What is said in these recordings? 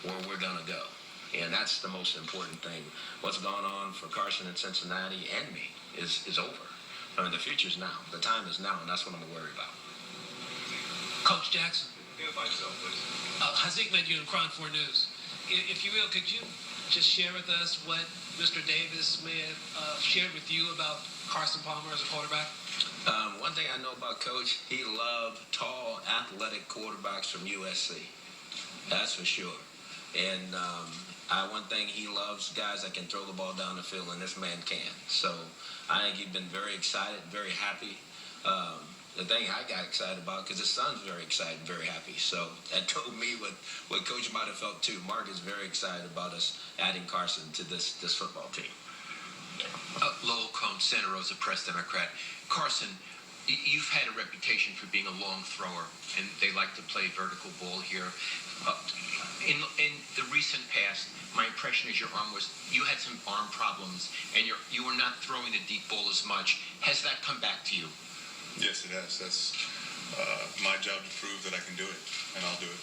where we're going to go. And that's the most important thing. What's gone on for Carson in Cincinnati and me is over. I mean, the future's now. The time is now, and that's what I'm worried about. Coach Jackson. Identify yourself, please. Hazik met you in Cron 4 News. If you will, could you just share with us what Mr. Davis may have shared with you about Carson Palmer as a quarterback? One thing I know about Coach, he loved tall, athletic quarterbacks from USC. That's for sure. And one thing he loves, guys that can throw the ball down the field, and this man can. So I think he's been very excited, very happy. The thing I got excited about, because his son's very excited, very happy. So that told me what Coach might have felt too. Mark is very excited about us adding Carson to this football team. Lowell Combs, Santa Rosa Press Democrat. Carson, you've had a reputation for being a long thrower, and they like to play vertical ball here. In the recent past, my impression is you had some arm problems, and you were not throwing the deep ball as much. Has that come back to you? Yes, it has. That's my job to prove that I can do it, and I'll do it.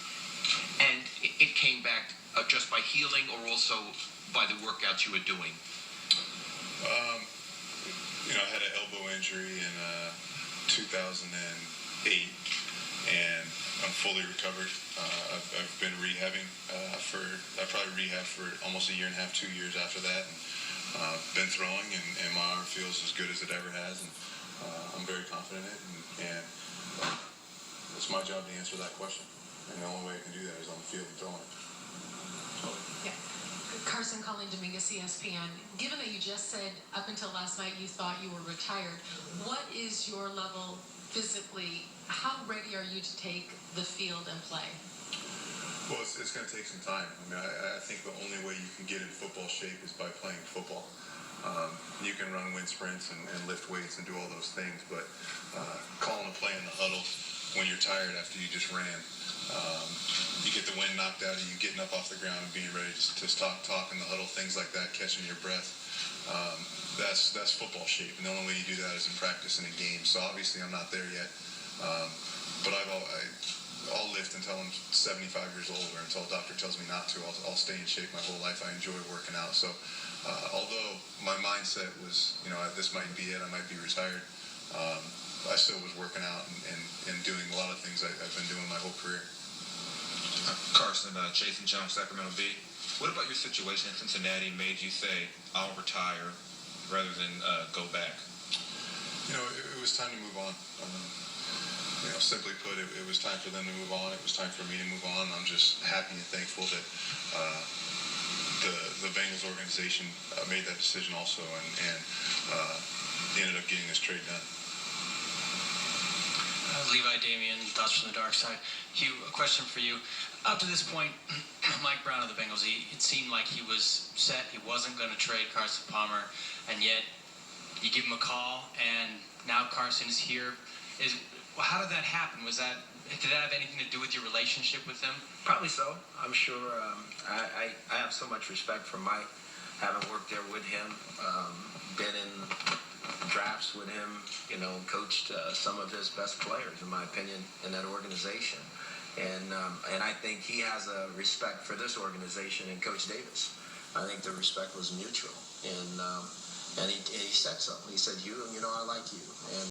And it came back just by healing, or also by the workouts you were doing? I had an elbow injury in 2008, and I'm fully recovered. I've been rehabbing I probably rehabbed for almost a year and a half, 2 years after that, and been throwing, and my arm feels as good as it ever has, and I'm very confident in it, and it's my job to answer that question, and the only way I can do that is on the field and throwing. Yeah. Carson, Colleen Dominguez, ESPN. Given that you just said up until last night you thought you were retired, what is your level physically? How ready are you to take the field and play? Well, it's going to take some time. I mean, I think the only way you can get in football shape is by playing football. You can run wind sprints and lift weights and do all those things, but calling a play in the huddle when you're tired after you just ran, you get the wind knocked out of you, getting up off the ground and being ready to talk in the huddle, things like that, catching your breath. That's football shape, and the only way you do that is in practice and in games. So obviously I'm not there yet, but I'll lift until I'm 75 years old, or until a doctor tells me not to. I'll stay in shape my whole life. I enjoy working out. So although my mindset was, this might be it, I might be retired, I still was working out and doing a lot of things I've been doing my whole career. Carson, Jason Jones, Sacramento Bee. What about your situation in Cincinnati made you say, I'll retire rather than go back? It was time to move on. Simply put, it was time for them to move on. It was time for me to move on. I'm just happy and thankful that the Bengals organization made that decision also, and ended up getting this trade done. Levi Damien, Thoughts from the Dark Side. Hugh, a question for you. Up to this point, Mike Brown of the Bengals, it seemed like he was set. He wasn't going to trade Carson Palmer, and yet you give him a call, and now Carson's here. How did that happen? Did that have anything to do with your relationship with him? Probably so. I'm sure. I have so much respect for Mike, having worked there with him, been in drafts with him, coached some of his best players, in my opinion, in that organization. And I think he has a respect for this organization and Coach Davis. I think the respect was mutual. And he said so. He said, I like you. And